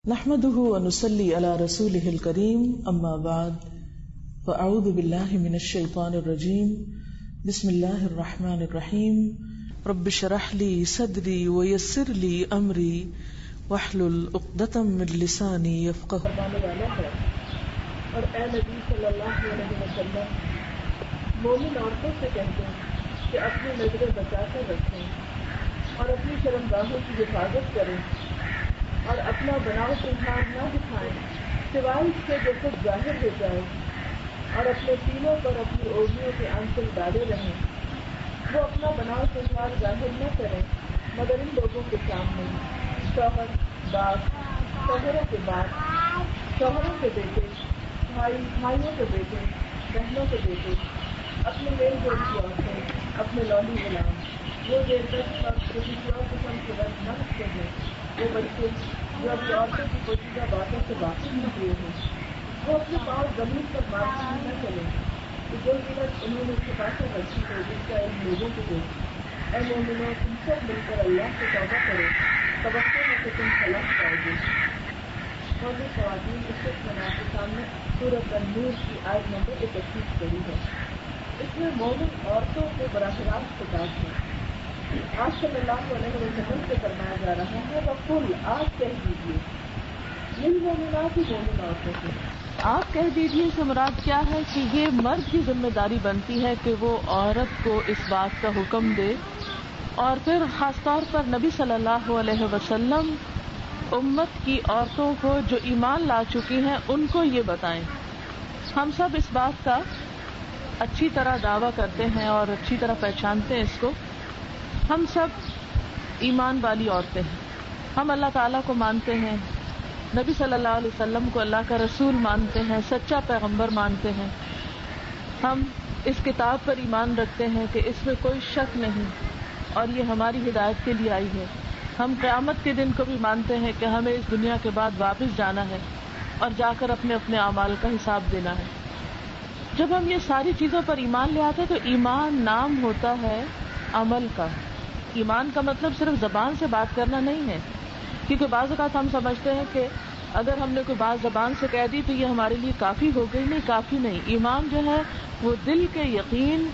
نحمده ونصلي على رسوله الكريم اما بعد فاعوذ بالله من الشيطان الرجيم بسم الله الرحمن الرحيم رب اشرح لي صدري ويسر لي امري واحلل عقدة من لساني يفقهوا. اور اے نبی صلی اللہ علیہ وسلم مومن عورتوں سے کہتے ہیں کہ اپنی نظریں بچا کر رکھیں اور اپنی شرمگاہوں کی حفاظت کریں اور اپنا بناؤ تمہار نہ دکھائیں سوائے اس کے جو خود ظاہر ہو جائے اور اپنے سینوں پر اپنی اوڑھنیوں کے آنچل ڈالے رہیں. وہ اپنا بناؤ تمہار ظاہر نہ کریں مگر ان لوگوں کے سامنے شوہر باپ شوہروں کے باپ شوہروں کے بیٹے بھائیوں کے بیٹے بہنوں کے بیٹے اپنے میل جول کی عورتیں اپنے لولی غلام وہ دیر تک وقت جو کسی اور قسم کے وقت نہ رکھتے ہیں وہ بچے جو اپنی عورتوں کی پوشیدہ باتوں سے واقف نہ ہوئے ہیں وہ اپنے پاؤں زمین پر مارتے ہی نہ چلیں کہ جو قیمت انہوں نے چھپا کر رکھی ہو جس کا علم لوگوں کو دے. اے مومنوں تم سب مل کر اللہ سے توبہ کرو توقع ہے کہ تم فلاح پاؤ گے. موضوع خواتین اس وقت میں آپ کے سامنے سورۃ النور کی آیت نمبر 31 پڑھی ہے. اس میں مومن عورتوں کو براہ راست خطاب ہے. آج صلی اللہ علیہ وسلم سے فرمایا جا رہا ہے وقل آپ کہہ دیجیے للمؤمنات مومن عورتوں سے آپ کہہ دیجیے سے مراد کیا ہے کہ یہ مرد کی ذمہ داری بنتی ہے کہ وہ عورت کو اس بات کا حکم دے اور پھر خاص طور پر نبی صلی اللہ علیہ وسلم امت کی عورتوں کو جو ایمان لا چکی ہیں ان کو یہ بتائیں. ہم سب اس بات کا اچھی طرح دعویٰ کرتے ہیں اور اچھی طرح پہچانتے ہیں اس کو. ہم سب ایمان والی عورتیں ہیں. ہم اللہ تعالیٰ کو مانتے ہیں, نبی صلی اللہ علیہ وسلم کو اللہ کا رسول مانتے ہیں, سچا پیغمبر مانتے ہیں. ہم اس کتاب پر ایمان رکھتے ہیں کہ اس میں کوئی شک نہیں اور یہ ہماری ہدایت کے لیے آئی ہے. ہم قیامت کے دن کو بھی مانتے ہیں کہ ہمیں اس دنیا کے بعد واپس جانا ہے اور جا کر اپنے اپنے اعمال کا حساب دینا ہے. جب ہم یہ ساری چیزوں پر ایمان لے آتے ہیں تو ایمان نام ہوتا ہے عمل کا. ایمان کا مطلب صرف زبان سے بات کرنا نہیں ہے, کیونکہ بعض اوقات ہم سمجھتے ہیں کہ اگر ہم نے کوئی بات زبان سے کہہ دی تو یہ ہمارے لیے کافی ہو گئی. نہیں, کافی نہیں. ایمان جو ہے وہ دل کے یقین,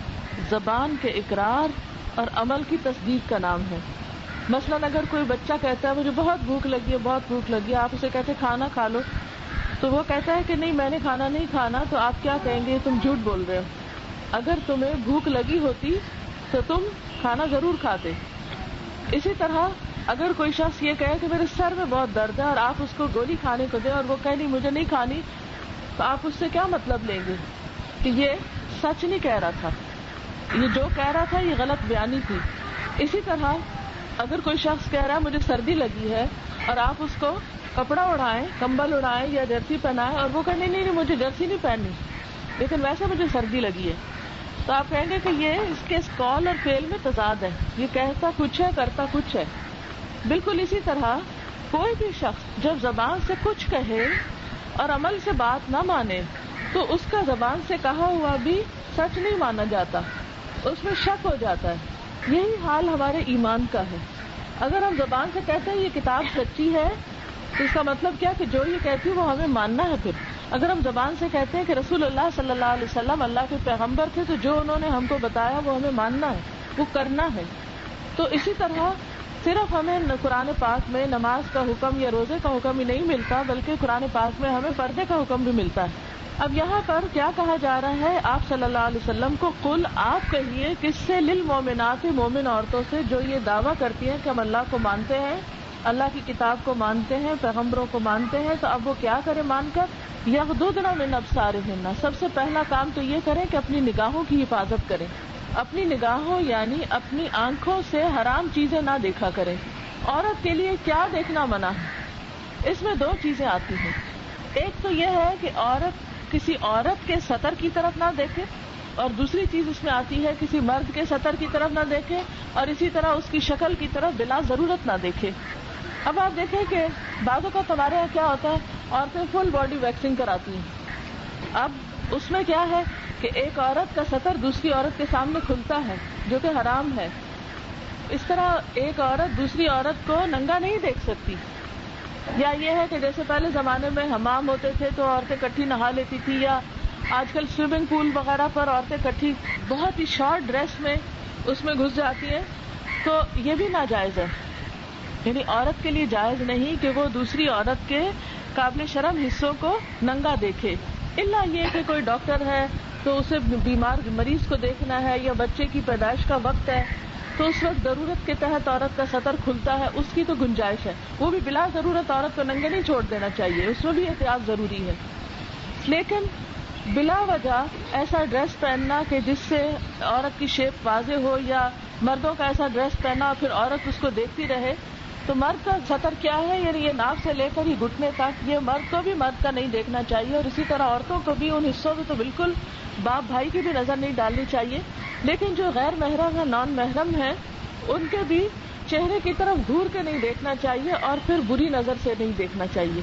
زبان کے اقرار اور عمل کی تصدیق کا نام ہے. مثلاً اگر کوئی بچہ کہتا ہے مجھے بہت بھوک لگی ہے بہت بھوک لگی ہے, آپ اسے کہتے کھانا کھا لو, تو وہ کہتا ہے کہ نہیں میں نے کھانا نہیں کھانا, تو آپ کیا کہیں گے تم جھوٹ بول رہے ہو. اگر تمہیں بھوک لگی ہوتی تو تم کھانا ضرور کھاتے. اسی طرح اگر کوئی شخص یہ کہے کہ میرے سر میں بہت درد ہے اور آپ اس کو گولی کھانے کو دیں اور وہ کہے نہیں مجھے نہیں کھانی, تو آپ اس سے کیا مطلب لیں گے کہ یہ سچ نہیں کہہ رہا تھا, یہ جو کہہ رہا تھا یہ غلط بیانی تھی. اسی طرح اگر کوئی شخص کہہ رہا ہے مجھے سردی لگی ہے اور آپ اس کو کپڑا اڑائیں, کمبل اڑائیں یا جرسی پہنائیں اور وہ کہے نہیں مجھے جرسی نہیں پہننی لیکن ویسے مجھے سردی لگی ہے, تو آپ کہیں گے کہ یہ اس کے قول اور فعل میں تضاد ہے, یہ کہتا کچھ ہے کرتا کچھ ہے. بالکل اسی طرح کوئی بھی شخص جب زبان سے کچھ کہے اور عمل سے بات نہ مانے تو اس کا زبان سے کہا ہوا بھی سچ نہیں مانا جاتا, اس میں شک ہو جاتا ہے. یہی حال ہمارے ایمان کا ہے. اگر ہم زبان سے کہتے ہیں یہ کتاب سچی ہے تو اس کا مطلب کیا کہ جو یہ کہتی ہے وہ ہمیں ماننا ہے. پھر اگر ہم زبان سے کہتے ہیں کہ رسول اللہ صلی اللہ علیہ وسلم اللہ کے پیغمبر تھے تو جو انہوں نے ہم کو بتایا وہ ہمیں ماننا ہے, وہ کرنا ہے. تو اسی طرح صرف ہمیں قرآن پاک میں نماز کا حکم یا روزے کا حکم ہی نہیں ملتا بلکہ قرآن پاک میں ہمیں پردے کا حکم بھی ملتا ہے. اب یہاں پر کیا کہا جا رہا ہے آپ صلی اللہ علیہ وسلم کو قل آپ کہیے کس سے للمؤمنات مومن عورتوں سے جو یہ دعویٰ کرتی ہیں کہ ہم اللہ کو مانتے ہیں, اللہ کی کتاب کو مانتے ہیں, پیغمبروں کو مانتے ہیں. تو اب وہ کیا کریں مان کر یغضضن من ابصارہن, سب سے پہلا کام تو یہ کریں کہ اپنی نگاہوں کی حفاظت کریں. اپنی نگاہوں یعنی اپنی آنکھوں سے حرام چیزیں نہ دیکھا کریں. عورت کے لیے کیا دیکھنا منع ہے؟ اس میں دو چیزیں آتی ہیں. ایک تو یہ ہے کہ عورت کسی عورت کے سطر کی طرف نہ دیکھے, اور دوسری چیز اس میں آتی ہے کسی مرد کے سطر کی طرف نہ دیکھے اور اسی طرح اس کی شکل کی طرف بلا ضرورت نہ دیکھے. اب آپ دیکھیں کہ بعضوں کا ہمارے یہاں کیا ہوتا ہے, عورتیں فل باڈی ویکسنگ کراتی ہیں. اب اس میں کیا ہے کہ ایک عورت کا سطر دوسری عورت کے سامنے کھلتا ہے جو کہ حرام ہے. اس طرح ایک عورت دوسری عورت کو ننگا نہیں دیکھ سکتی, یا یہ ہے کہ جیسے پہلے زمانے میں حمام ہوتے تھے تو عورتیں کٹھی نہا لیتی تھی، یا آج کل سوئمنگ پول وغیرہ پر عورتیں کٹھی بہت ہی شارٹ ڈریس میں اس میں گھس جاتی ہیں، تو یہ بھی ناجائز ہے. یعنی عورت کے لیے جائز نہیں کہ وہ دوسری عورت کے قابل شرم حصوں کو ننگا دیکھے، الا یہ کہ کوئی ڈاکٹر ہے تو اسے بیمار مریض کو دیکھنا ہے، یا بچے کی پیدائش کا وقت ہے تو اس وقت ضرورت کے تحت عورت کا سطر کھلتا ہے، اس کی تو گنجائش ہے. وہ بھی بلا ضرورت عورت کو ننگے نہیں چھوڑ دینا چاہیے، اس میں بھی احتیاط ضروری ہے. لیکن بلا وجہ ایسا ڈریس پہننا کہ جس سے عورت کی شیپ واضح ہو، یا مردوں کا ایسا ڈریس پہننا پھر عورت اس کو دیکھتی رہے، تو مرد کا سطر کیا ہے؟ یعنی یہ ناف سے لے کر یہ گھٹنے تک، یہ مرد کو بھی مرد کا نہیں دیکھنا چاہیے، اور اسی طرح عورتوں کو بھی ان حصوں میں تو بالکل باپ بھائی کی بھی نظر نہیں ڈالنی چاہیے. لیکن جو غیر محرم ہے، نان محرم ہے، ان کے بھی چہرے کی طرف گھور کے نہیں دیکھنا چاہیے، اور پھر بری نظر سے نہیں دیکھنا چاہیے.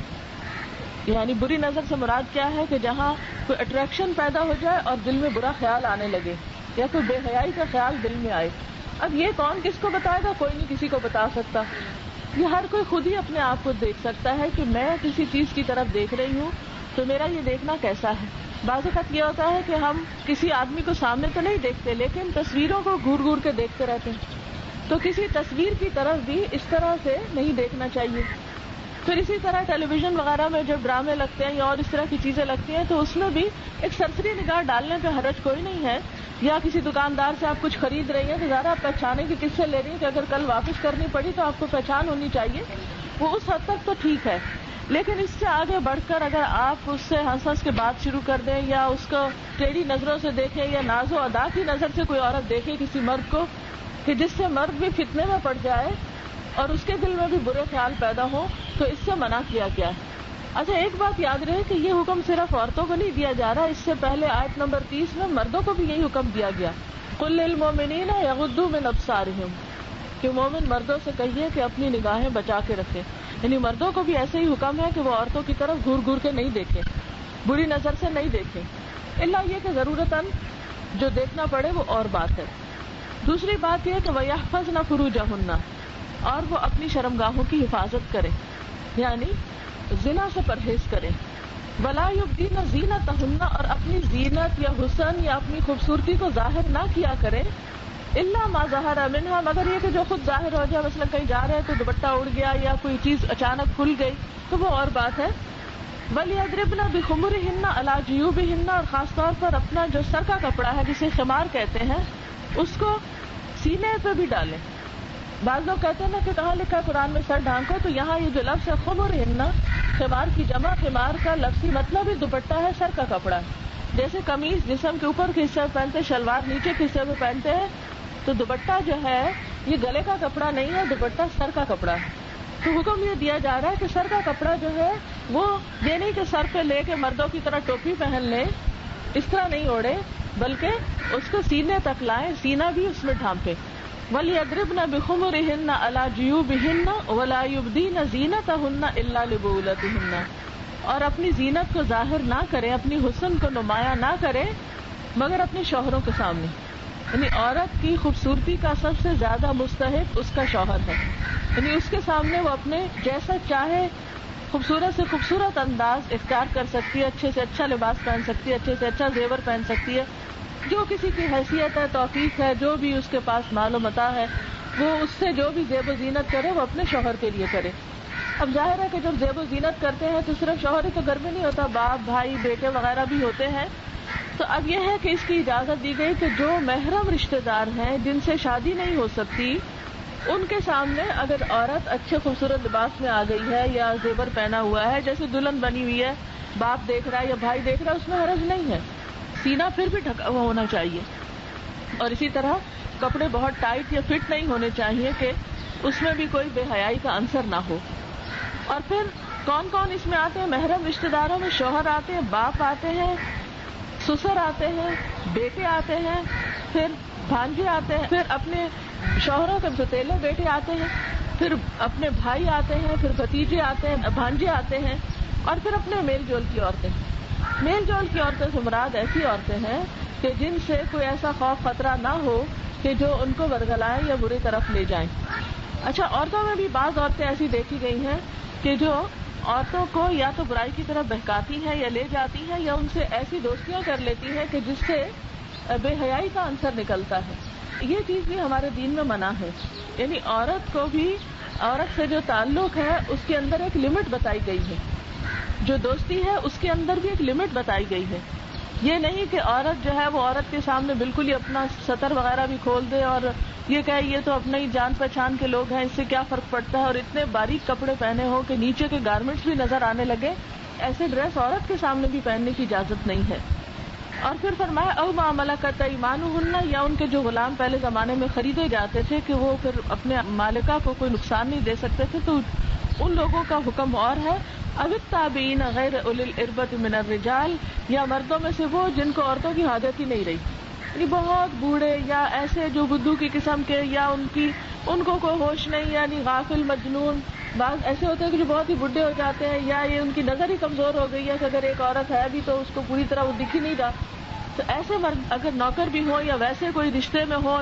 یعنی بری نظر سے مراد کیا ہے کہ جہاں کوئی اٹریکشن پیدا ہو جائے اور دل میں برا خیال آنے لگے، یا کوئی بے حیائی کا خیال دل میں آئے. اب یہ کون کس کو بتائے گا؟ کوئی نہیں کسی کو بتا سکتا. یہ ہر کوئی خود ہی اپنے آپ کو دیکھ سکتا ہے کہ میں کسی چیز کی طرف دیکھ رہی ہوں تو میرا یہ دیکھنا کیسا ہے. بعض اوقات یہ ہوتا ہے کہ ہم کسی آدمی کو سامنے تو نہیں دیکھتے، لیکن تصویروں کو گھور گھور کے دیکھتے رہتے ہیں، تو کسی تصویر کی طرف بھی اس طرح سے نہیں دیکھنا چاہیے. پھر اسی طرح ٹیلی ویژن وغیرہ میں جب ڈرامے لگتے ہیں یا اور اس طرح کی چیزیں لگتی ہیں تو اس میں بھی ایک سرسری نگاہ ڈالنے کا حرج کوئی نہیں ہے. یا کسی دکاندار سے آپ کچھ خرید رہی ہیں تو ذرا آپ پہچانے کی کس سے لے رہی ہیں کہ اگر کل واپس کرنی پڑی تو آپ کو پہچان ہونی چاہیے، وہ اس حد تک تو ٹھیک ہے. لیکن اس سے آگے بڑھ کر اگر آپ اس سے ہنس ہنس کے بات شروع کر دیں، یا اس کو ٹیڑھی نظروں سے دیکھیں، یا ناز و ادا کی نظر سے کوئی عورت دیکھے کسی مرد کو کہ جس سے مرد بھی فتنے میں پڑ جائے اور اس کے دل میں بھی برے خیال پیدا ہو، تو اس سے منع کیا گیا ہے. اچھا ایک بات یاد رہے کہ یہ حکم صرف عورتوں کو نہیں دیا جا رہا، اس سے پہلے آیت نمبر 30 میں مردوں کو بھی یہی حکم دیا گیا، قل للمؤمنین یغضوا من ابصارہم، کہ مومن مردوں سے کہیے کہ اپنی نگاہیں بچا کے رکھیں. یعنی مردوں کو بھی ایسے ہی حکم ہے کہ وہ عورتوں کی طرف گھور گھور کے نہیں دیکھیں، بری نظر سے نہیں دیکھیں، الا یہ کہ ضرورتاً جو دیکھنا پڑے وہ اور بات ہے. دوسری بات یہ کہ وَيَحْفَظْنَ فُرُوجَهُنَّ، اور وہ اپنی شرمگاہوں کی حفاظت کریں، یعنی زنا سے پرہیز کریں. وَلَا يُبْدِينَ زِينَتَهُنَّ، اور اپنی زینت یا حسن یا اپنی خوبصورتی کو ظاہر نہ کیا کریں، الا ما ظہر منها، مگر یہ کہ جو خود ظاہر ہو جائے، مثلا کہیں جا رہے ہیں تو دوپٹہ اڑ گیا یا کوئی چیز اچانک کھل گئی تو وہ اور بات ہے. وَلْيَضْرِبْنَ بِخُمُرِهِنَّ عَلَى جُيُوبِهِنَّ، اور خاص طور پر اپنا جو سر کا کپڑا ہے جسے خمار کہتے ہیں اس کو سینے پہ بھی ڈالیں. بعض لوگ کہتے ہیں نا کہ کہاں لکھا قرآن میں سر ڈھانکو، تو یہاں یہ جو لفظ ہے خمرہن، خمار کی جمع، خمار کا لفظی مطلب ہی دوپٹہ ہے، سر کا کپڑا. جیسے قمیض جسم کے اوپر کے حصے میں پہنتے، شلوار نیچے کے حصے میں پہنتے ہیں، تو دوپٹہ جو ہے یہ گلے کا کپڑا نہیں ہے، دوپٹہ سر کا کپڑا ہے. تو حکم یہ دیا جا رہا ہے کہ سر کا کپڑا جو ہے وہ یہ نہیں کہ سر پہ لے کے مردوں کی طرح ٹوپی پہن لیں، اس طرح نہیں اوڑے، بلکہ اس کو سینے تک لائیں، سینہ بھی اس میں ڈھانپے. وَلْيَضْرِبْنَ بِخُمُرِهِنَّ عَلَى جُيُوبِهِنَّ وَلَا يُبْدِينَ زِينَتَهُنَّ إِلَّا لِبُعُولَتِهِنَّ، اور اپنی زینت کو ظاہر نہ کریں، اپنی حسن کو نمایاں نہ کریں مگر اپنے شوہروں کے سامنے. یعنی عورت کی خوبصورتی کا سب سے زیادہ مستحق اس کا شوہر ہے. یعنی اس کے سامنے وہ اپنے جیسا چاہے خوبصورت سے خوبصورت انداز اختیار کر سکتی ہے، اچھے سے اچھا لباس پہن سکتی ہے، اچھے سے اچھا زیور پہن سکتی ہے، جو کسی کی حیثیت ہے، توفیق ہے، جو بھی اس کے پاس مال و متاع ہے، وہ اس سے جو بھی زیب و زینت کرے وہ اپنے شوہر کے لیے کرے. اب ظاہر ہے کہ جب زیب و زینت کرتے ہیں تو صرف شوہر ہی تو گھر میں نہیں ہوتا، باپ بھائی بیٹے وغیرہ بھی ہوتے ہیں. تو اب یہ ہے کہ اس کی اجازت دی گئی کہ جو محرم رشتہ دار ہیں جن سے شادی نہیں ہو سکتی، ان کے سامنے اگر عورت اچھے خوبصورت لباس میں آ گئی ہے یا زیور پہنا ہوا ہے، جیسے دلہن بنی ہوئی ہے، باپ دیکھ رہا ہے یا بھائی دیکھ رہا ہے، اس میں حرج نہیں ہے. سینہ پھر بھی ڈھکا ہوا ہونا چاہیے، اور اسی طرح کپڑے بہت ٹائٹ یا فٹ نہیں ہونے چاہیے کہ اس میں بھی کوئی بے حیائی کا عنصر نہ ہو. اور پھر کون کون اس میں آتے ہیں؟ محرم رشتہ داروں میں شوہر آتے ہیں، باپ آتے ہیں، سسر آتے ہیں، بیٹے آتے ہیں، پھر بھانجے آتے ہیں، پھر اپنے شوہروں کے فتیلے بیٹے آتے ہیں، پھر اپنے بھائی آتے ہیں، پھر بھتیجے آتے ہیں، بھانجے آتے ہیں، اور پھر اپنے میل جول کی عورتیں. میل جول کی عورتیں سے مراد ایسی عورتیں ہیں کہ جن سے کوئی ایسا خوف خطرہ نہ ہو کہ جو ان کو ورگلائیں یا بری طرف لے جائیں. اچھا عورتوں میں بھی بعض عورتیں ایسی دیکھی گئی ہیں کہ کہ جو عورتوں کو یا تو برائی کی طرف بہکاتی ہے یا لے جاتی ہے یا ان سے ایسی دوستیاں کر لیتی ہے کہ جس سے بے حیائی کا عنصر نکلتا ہے. یہ چیز بھی ہمارے دین میں منع ہے. یعنی عورت کو بھی عورت سے جو تعلق ہے اس کے اندر ایک لمٹ بتائی گئی ہے. جو دوستی ہے اس کے اندر بھی ایک لمٹ بتائی گئی ہے. یہ نہیں کہ عورت جو ہے وہ عورت کے سامنے بالکل ہی اپنا سطر وغیرہ بھی کھول دے اور یہ کہے یہ تو اپنے ہی جان پہچان کے لوگ ہیں، اس سے کیا فرق پڑتا ہے، اور اتنے باریک کپڑے پہنے ہو کہ نیچے کے گارمنٹس بھی نظر آنے لگے. ایسے ڈریس عورت کے سامنے بھی پہننے کی اجازت نہیں ہے. اور پھر فرمایا او ما ملکت ایمانہن، یا ان کے جو غلام پہلے زمانے میں خریدے جاتے تھے کہ وہ پھر اپنے مالکہ کو کوئی نقصان نہیں دے سکتے تھے، تو ان لوگوں کا حکم اور ہے. اب التابعین غیر اولی الاربۃ من الرجال، یا مردوں میں سے وہ جن کو عورتوں کی عادت ہی نہیں رہی، یعنی بہت بوڑھے یا ایسے جو بدو کی قسم کے، یا ان کو کوئی ہوش نہیں، یعنی غافل مجنون. بعض ایسے ہوتے ہیں کہ جو بہت ہی بڈھے ہو جاتے ہیں، یا یہ ان کی نظر ہی کمزور ہو گئی ہے کہ اگر ایک عورت ہے بھی تو اس کو پوری طرح وہ دکھ ہی نہیں رہا. تو ایسے مرد اگر نوکر بھی ہو یا ویسے کوئی رشتے میں ہو،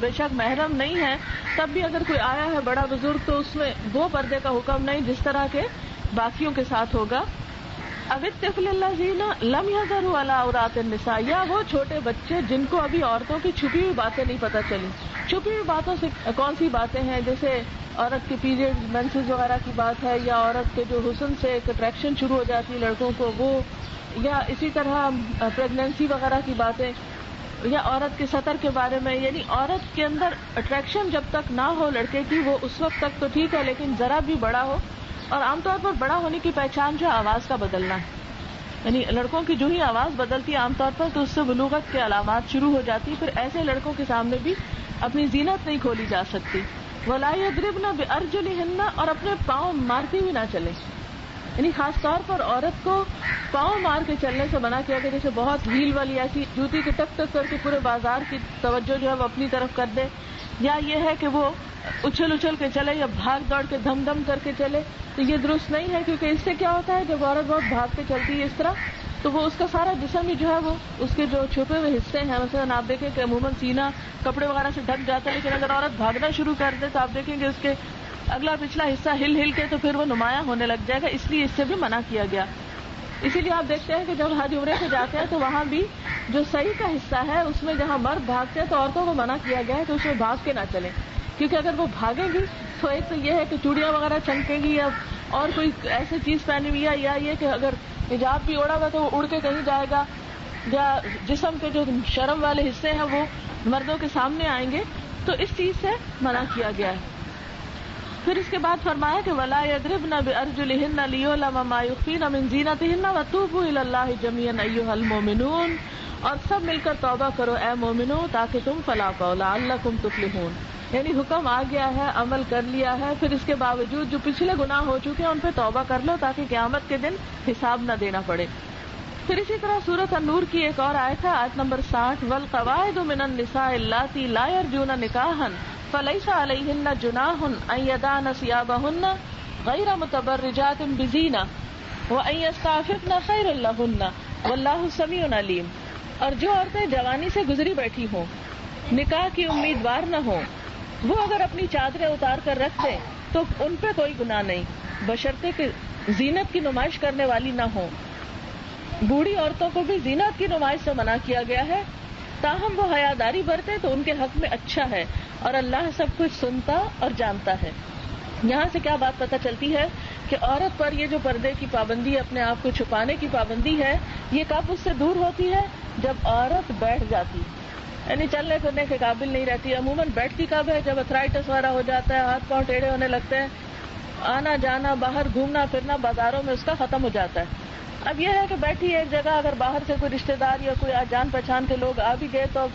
بے شک محرم نہیں ہے، تب بھی اگر کوئی آیا ہے بڑا بزرگ تو اس میں وہ پردے کا حکم نہیں جس طرح کے باقیوں کے ساتھ ہوگا. اب الطفل الذین لم یظہروا علی عورات النساء، یا وہ چھوٹے بچے جن کو ابھی عورتوں کی چھپی ہوئی باتیں نہیں پتہ چلی. چھپی ہوئی باتوں سے کون سی باتیں ہیں؟ جیسے عورت کے پیریڈ مینسز وغیرہ کی بات ہے، یا عورت کے جو حسن سے ایک اٹریکشن شروع ہو جاتی ہے لڑکوں کو وہ، یا اسی طرح پریگنینسی وغیرہ کی باتیں، یا عورت کے سطر کے بارے میں. یعنی عورت کے اندر اٹریکشن جب تک نہ ہو لڑکے کی، وہ اس وقت تک تو ٹھیک ہے، لیکن ذرا بھی بڑا ہو. اور عام طور پر بڑا ہونے کی پہچان جو آواز کا بدلنا ہے، یعنی لڑکوں کی جو ہی آواز بدلتی ہے عام طور پر تو اس سے بلوغت کے علامات شروع ہو جاتی. پھر ایسے لڑکوں کے سامنے بھی اپنی زینت نہیں کھولی جا سکتی. وَلَا يَضْرِبْنَ بِأَرْجُلِهِنَّ، اور اپنے پاؤں مارتی ہوئی نہ چلیں. یعنی خاص طور پر عورت کو پاؤں مار کے چلنے سے منع کیا گیا، جیسے بہت ہیل والی ایسی جوتی کے ٹک ٹک کر کے پورے بازار کی توجہ جو ہے وہ اپنی طرف کر دے، یا یہ ہے کہ وہ اچھل اچھل کے چلے یا بھاگ دوڑ کے دھم دھم کر کے چلے. تو یہ درست نہیں ہے، کیونکہ اس سے کیا ہوتا ہے جب عورت بہت بھاگ کے چلتی ہے اس طرح تو وہ اس کا سارا جسم ہی جو ہے وہ اس کے جو چھپے ہوئے حصے ہیں، مثلا آپ دیکھیں کہ عموماً سینہ کپڑے وغیرہ سے ڈھک جاتا ہے، لیکن اگر عورت بھاگنا شروع کر دے تو آپ دیکھیں گے اس کے اگلا پچھلا حصہ ہل ہل کے تو پھر وہ نمایاں ہونے لگ جائے گا. اس لیے اس سے بھی منع کیا گیا. اسی لیے آپ دیکھتے ہیں کہ جب حج عمرے سے جاتے ہیں تو وہاں بھی جو صحیح کا حصہ ہے اس میں جہاں مرد بھاگتے ہیں تو عورتوں کو منع کیا گیا ہے کہ اس میں بھاگ کے نہ چلیں، کیونکہ اگر وہ بھاگیں گی تو ایک تو یہ ہے کہ چوڑیاں وغیرہ چمکیں گی، یا اور کوئی ایسی چیز پہنی ہوئی ہے، یا یہ کہ اگر حجاب بھی اوڑا ہوا تو وہ اڑ کے کہیں جائے گا، یا جسم کے جو شرم والے حصے ہیں وہ مردوں کے سامنے آئیں گے. تو اس چیز سے منع کیا گیا ہے. پھر اس کے بعد فرمایا کہ وَلَا يَضْرِبْنَ بِأَرْجُلِهِنَّ لِيُعْلَمَ مَا يُخْفِينَ مِنْ زِينَتِهِنَّ وَتُوبُوا إِلَى اللَّهِ جَمِيعًا أَيُّهَا الْمُؤْمِنُونَ، اور سب مل کر توبہ کرو اے مومنو تاکہ تم فلاح پاؤ لعلکم تفلحون. یعنی حکم آ گیا ہے، عمل کر لیا ہے، پھر اس کے باوجود جو پچھلے گناہ ہو چکے ہیں ان پہ توبہ کر لو تاکہ قیامت کے دن حساب نہ دینا پڑے. پھر اسی طرح سورۃ النور کی ایک اور آیت ہے، آیت نمبر 60، وَالْقَوَاعِدُ مِنَ النِّسَاءِ اللَّاتِي لَا يَرْجُونَ نِكَاحًا فَلَيْسَ عَلَيْهِنَّ جُنَاحٌ أَن يَضَعْنَ ثِيَابَهُنَّ غَيْرَ مُتَبَرِّجَاتٍ بِزِينَةٍ وَأَن يَسْتَعْفِفْنَ خَيْرٌ لَهُنَّ وَاللَّهُ سَمِيعٌ عَلِيمٌ. اور جو عورتیں جوانی سے گزری بیٹھی ہوں، نکاح کی امیدوار نہ ہوں، وہ اگر اپنی چادریں اتار کر رکھ دیں تو ان پہ کوئی گناہ نہیں، بشرطے کہ زینت کی نمائش کرنے والی نہ ہوں. بوڑھی عورتوں کو بھی زینت کی نمائش سے منع کیا گیا ہے، تاہم وہ حیاداری برتے تو ان کے حق میں اچھا ہے، اور اللہ سب کچھ سنتا اور جانتا ہے. یہاں سے کیا بات پتہ چلتی ہے کہ عورت پر یہ جو پردے کی پابندی، اپنے آپ کو چھپانے کی پابندی ہے، یہ کب اس سے دور ہوتی ہے؟ جب عورت بیٹھ جاتی، یعنی چلنے پھرنے کے قابل نہیں رہتی. عموماً بیٹھتی کب ہے؟ جب ارتھرائٹس وغیرہ ہو جاتا ہے، ہاتھ پاؤں ٹیڑھے ہونے لگتے ہیں، آنا جانا باہر گھومنا پھرنا بازاروں میں اس کا ختم ہو جاتا ہے. اب یہ ہے کہ بیٹھی ایک جگہ، اگر باہر سے کوئی رشتہ دار یا کوئی جان پہچان کے لوگ آ بھی گئے تو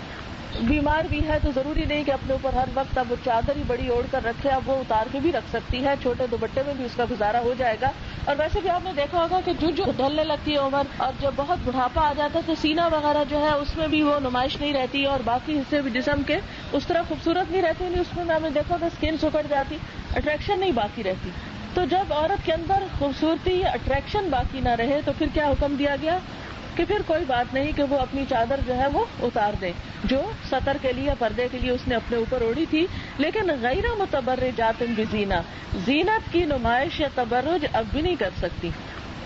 بیمار بھی ہے تو ضروری نہیں کہ اپنے اوپر ہر وقت اب وہ چادر ہی بڑی اوڑھ کر رکھے، اب وہ اتار کے بھی رکھ سکتی ہے، چھوٹے دوپٹے میں بھی اس کا گزارا ہو جائے گا. اور ویسے بھی آپ نے دیکھا ہوگا کہ جو ڈھلنے لگتی ہے عمر اور جب بہت بڑھاپا آ جاتا ہے تو سینہ وغیرہ جو ہے اس میں بھی وہ نمائش نہیں رہتی، اور باقی حصے بھی جسم کے اس طرح خوبصورت نہیں رہتے، نہیں اس میں آپ نے دیکھا کہ اسکن سکڑ جاتی، اٹریکشن نہیں باقی رہتی. تو جب عورت کے اندر خوبصورتی یا اٹریکشن باقی نہ رہے تو پھر کیا حکم دیا گیا کہ پھر کوئی بات نہیں کہ وہ اپنی چادر جو ہے وہ اتار دے جو سطر کے لیے پردے کے لیے اس نے اپنے اوپر اوڑھی تھی، لیکن غیر متبرجات بزینہ، زینت کی نمائش یا تبرج اب بھی نہیں کر سکتی.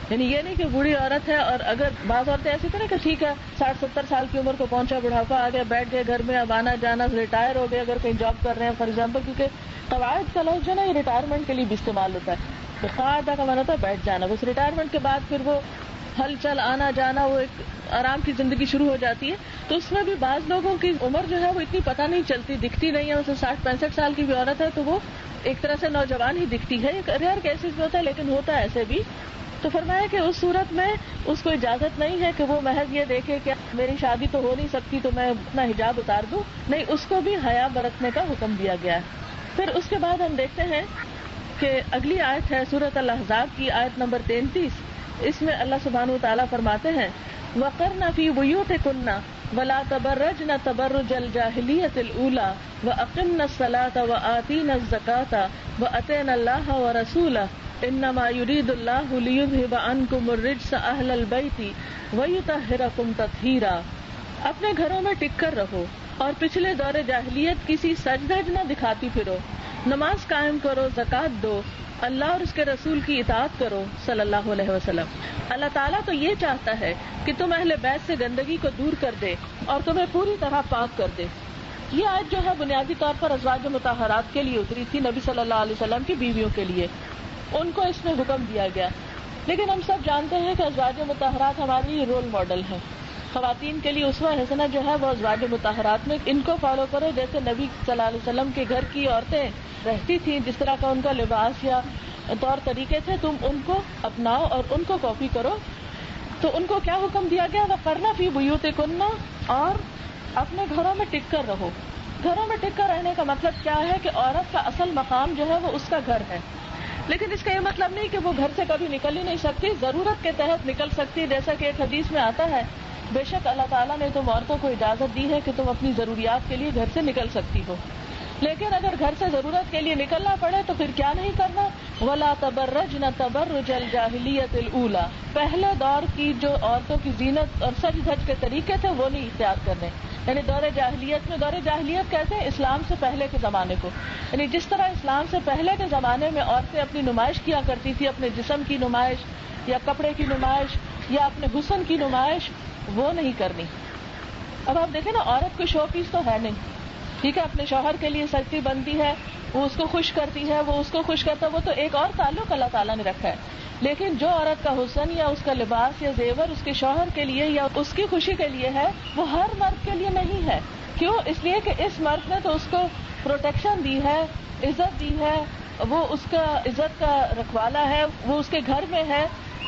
یعنی یہ نہیں کہ بوڑھی عورت ہے اور اگر بعض عورتیں ایسی تھیں نا کہ ٹھیک ہے 60-70 سال کی عمر کو پہنچا، بڑھاپا آ گیا، بیٹھ گئے گھر میں، اب آنا جانا، ریٹائر ہو گئے اگر کہیں جاب کر رہے ہیں فار ایگزامپل، کیونکہ قواعد کا لفظ جو ہے نا یہ ریٹائرمنٹ کے لیے بھی استعمال ہوتا ہے. تو قاعدہ کا معنی ہوتا ہے بیٹھ جانا، بس ریٹائرمنٹ کے بعد پھر وہ ہل چل آنا جانا، وہ ایک آرام کی زندگی شروع ہو جاتی ہے. تو اس میں بھی بعض لوگوں کی عمر جو ہے وہ اتنی پتہ نہیں چلتی، دکھتی نہیں ہے، اسے 60-65 سال کی بھی عورت ہے تو وہ ایک طرح سے نوجوان ہی دکھتی ہے. ریئر کیسز میں ہوتا ہے لیکن ہوتا ہے ایسے بھی. تو فرمایا کہ اس صورت میں اس کو اجازت نہیں ہے کہ وہ محض یہ دیکھے کہ میری شادی تو ہو نہیں سکتی تو میں اپنا حجاب اتار دوں، نہیں، اس کو بھی حیا برتنے کا حکم دیا گیا ہے. پھر اس کے بعد ہم دیکھتے ہیں کہ اگلی آیت ہے سورۃ الاحزاب کی آیت نمبر 33. اس میں اللہ سبحانہ وتعالیٰ فرماتے ہیں وَقَرْنَ فِي بُيُوتِكُنَّ وَلَا تَبَرَّجْنَ تَبَرُّجَ الْجَاهِلِيَّةِ الْأُولَى وَأَقِمْنَ الصَّلَاةَ وَآتِينَ الزَّكَاةَ وَأَطِعْنَ اللَّهَ وَرَسُولَهُ إِنَّمَا يُرِيدُ اللَّهُ لِيُذْهِبَ عَنْكُمُ الرِّجْسَ أَهْلَ الْبَيْتِ وَيُطَهِّرَكُمْ تَطْهِيرًا. اپنے گھروں میں ٹک کر رہو اور پچھلے دور جاہلیت کسی سج دھج نہ دکھاتی پھرو، نماز قائم کرو، زکوٰۃ دو، اللہ اور اس کے رسول کی اطاعت کرو صلی اللہ علیہ وسلم. اللہ تعالیٰ تو یہ چاہتا ہے کہ تم اہل بیت سے گندگی کو دور کر دے اور تمہیں پوری طرح پاک کر دے. یہ آیت جو ہے بنیادی طور پر ازواج مطہرات کے لیے اتری تھی، نبی صلی اللہ علیہ وسلم کی بیویوں کے لیے، ان کو اس میں حکم دیا گیا. لیکن ہم سب جانتے ہیں کہ ازواج مطہرات ہماری رول ماڈل ہیں. خواتین کے لیے اسوہ حسنہ جو ہے وہ ازواج مطہرات میں، ان کو فالو کرو جیسے نبی صلی اللہ علیہ وسلم کے گھر کی عورتیں رہتی تھیں، جس طرح کا ان کا لباس یا طور طریقے تھے تم ان کو اپناؤ اور ان کو کاپی کرو. تو ان کو کیا حکم دیا گیا؟ وَقَرْنَ فِي بُيُوتِكُنَّ، اور اپنے گھروں میں ٹک کر رہو. گھروں میں ٹک کر رہنے کا مطلب کیا ہے کہ عورت کا اصل مقام جو ہے وہ اس کا گھر ہے. لیکن اس کا یہ مطلب نہیں کہ وہ گھر سے کبھی نکل ہی نہیں سکتی، ضرورت کے تحت نکل سکتی. جیسا کہ ایک حدیث میں آتا ہے بے شک اللہ تعالیٰ نے تم عورتوں کو اجازت دی ہے کہ تم اپنی ضروریات کے لیے گھر سے نکل سکتی ہو، لیکن اگر گھر سے ضرورت کے لیے نکلنا پڑے تو پھر کیا نہیں کرنا؟ وَلَا تَبَرَّجْنَ تَبَرُّجَ الْجَاهِلِيَّةِ الْأُولَى، پہلے دور کی جو عورتوں کی زینت اور سج دھج کے طریقے تھے وہ نہیں اختیار کرنے. یعنی دور جاہلیت میں، دور جاہلیت کہتے ہیں اسلام سے پہلے کے زمانے کو، یعنی جس طرح اسلام سے پہلے کے زمانے میں عورتیں اپنی نمائش کیا کرتی تھی، اپنے جسم کی نمائش یا کپڑے کی نمائش یا اپنے حسن کی نمائش، وہ نہیں کرنی. اب آپ دیکھیں نا، عورت کو شو پیس تو ہے نہیں، ٹھیک ہے، اپنے شوہر کے لیے سجتی بنتی ہے، وہ اس کو خوش کرتی ہے، وہ اس کو خوش کرتا ہے، وہ تو ایک اور تعلق اللہ تعالیٰ نے رکھا ہے. لیکن جو عورت کا حسن یا اس کا لباس یا زیور اس کے شوہر کے لیے یا اس کی خوشی کے لیے ہے، وہ ہر مرد کے لیے نہیں ہے. کیوں؟ اس لیے کہ اس مرد نے تو اس کو پروٹیکشن دی ہے، عزت دی ہے، وہ اس کا عزت کا رکھوالا ہے، وہ اس کے گھر میں ہے،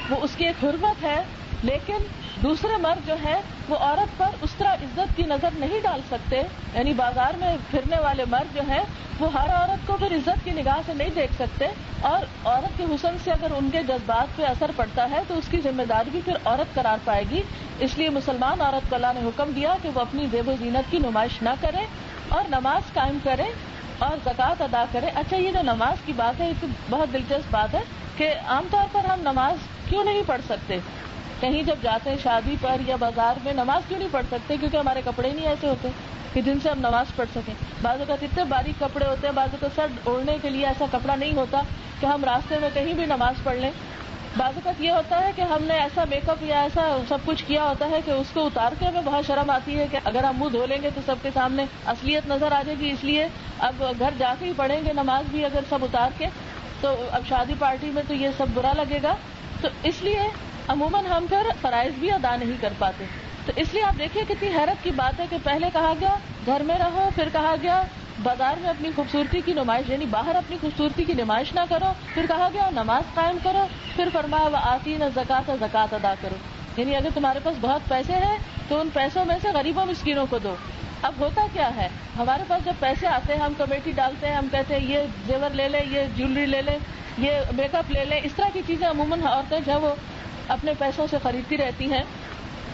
وہ اس کی ایک حرمت ہے. لیکن دوسرے مرد جو ہے وہ عورت پر اس طرح عزت کی نظر نہیں ڈال سکتے. یعنی بازار میں پھرنے والے مرد جو ہیں وہ ہر عورت کو پھر عزت کی نگاہ سے نہیں دیکھ سکتے، اور عورت کے حسن سے اگر ان کے جذبات پہ اثر پڑتا ہے تو اس کی ذمہ داری بھی پھر عورت قرار پائے گی. اس لیے مسلمان عورت کو اللہ نے حکم دیا کہ وہ اپنی زیب و زینت کی نمائش نہ کرے اور نماز قائم کرے اور زکوٰۃ ادا کرے. اچھا، یہ جو نماز کی بات ہے یہ تو بہت دلچسپ بات ہے کہ عام طور پر ہم نماز کیوں نہیں پڑھ سکتے؟ کہیں جب جاتے ہیں شادی پر یا بازار میں، نماز کیوں نہیں پڑھ سکتے؟ کیونکہ ہمارے کپڑے نہیں ایسے ہوتے کہ جن سے ہم نماز پڑھ سکیں. بعض اوقات اتنے باریک کپڑے ہوتے ہیں، بعض اوقات سر اوڑھنے کے لیے ایسا کپڑا نہیں ہوتا کہ ہم راستے میں کہیں بھی نماز پڑھ لیں. بعض اوقات یہ ہوتا ہے کہ ہم نے ایسا میک اپ یا ایسا سب کچھ کیا ہوتا ہے کہ اس کو اتار کے ہمیں بہت شرم آتی ہے کہ اگر ہم منہ دھو لیں گے تو سب کے سامنے اصلیت نظر آ جائے گی. اس لیے اب گھر جا کے ہی پڑھیں گے نماز بھی اگر سب اتار کے، تو اب شادی پارٹی میں تو یہ سب برا لگے گا. تو اس لیے عموماً ہم پھر فرائض بھی ادا نہیں کر پاتے. تو اس لیے آپ دیکھیے کتنی حیرت کی بات ہے کہ پہلے کہا گیا گھر میں رہو، پھر کہا گیا بازار میں اپنی خوبصورتی کی نمائش، یعنی باہر اپنی خوبصورتی کی نمائش نہ کرو، پھر کہا گیا نماز قائم کرو، پھر فرمایا وآتین الزکاۃ، زکوٰۃ ادا کرو. یعنی اگر تمہارے پاس بہت پیسے ہیں تو ان پیسوں میں سے غریبوں مسکینوں کو دو. اب ہوتا کیا ہے، ہمارے پاس جب پیسے آتے ہیں ہم کمیٹی ڈالتے ہیں، ہم کہتے ہیں یہ زیور لے لیں، یہ جیولری لے لیں، یہ میک اپ لے لیں. اس طرح کی چیزیں عموماً عورتیں جو ہے وہ اپنے پیسوں سے خریدتی رہتی ہیں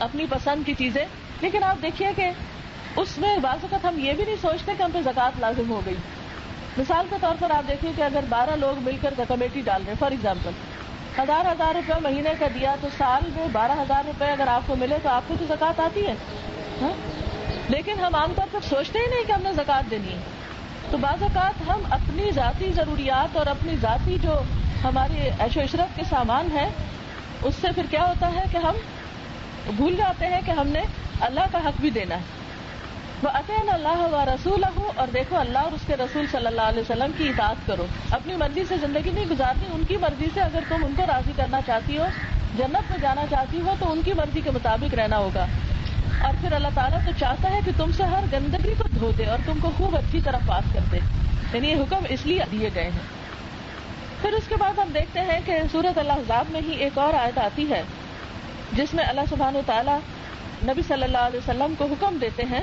اپنی پسند کی چیزیں. لیکن آپ دیکھیے کہ اس میں بعض اوقات ہم یہ بھی نہیں سوچتے کہ ہم پہ زکوٰۃ لازم ہو گئی. مثال کے طور پر آپ دیکھیے کہ اگر 12 لوگ مل کر کمیٹی ڈال رہے ہیں فار ایگزامپل، 1000 روپے مہینے کا دیا تو سال میں 12,000 روپے اگر آپ کو ملے تو آپ کو تو زکوٰۃ آتی ہے. لیکن ہم عام طور پر سوچتے ہی نہیں کہ ہم نے زکوٰۃ دینی ہے. تو بعض اوقات ہم اپنی ذاتی ضروریات اور اپنی ذاتی جو ہماری عیش و عشرت کے سامان ہیں اس سے پھر کیا ہوتا ہے کہ ہم بھول جاتے ہیں کہ ہم نے اللہ کا حق بھی دینا ہے. وَأَطِيعْنَا اللَّهَ وَرَسُولَهُ، اور دیکھو اللہ اور اس کے رسول صلی اللہ علیہ وسلم کی اطاعت کرو. اپنی مرضی سے زندگی نہیں گزارنی، ان کی مرضی سے. اگر تم ان کو راضی کرنا چاہتی ہو، جنت میں جانا چاہتی ہو، تو ان کی مرضی کے مطابق رہنا ہوگا. اور پھر اللہ تعالیٰ تو چاہتا ہے کہ تم سے ہر گندگی کو دھو دے اور تم کو خوب اچھی طرح پاک کر دے. یعنی یہ حکم اس لیے دیے گئے ہیں. پھر اس کے بعد ہم دیکھتے ہیں کہ سورۃ الاحزاب میں ہی ایک اور آیت آتی ہے جس میں اللہ سبحانہ وتعالیٰ نبی صلی اللہ علیہ وسلم کو حکم دیتے ہیں،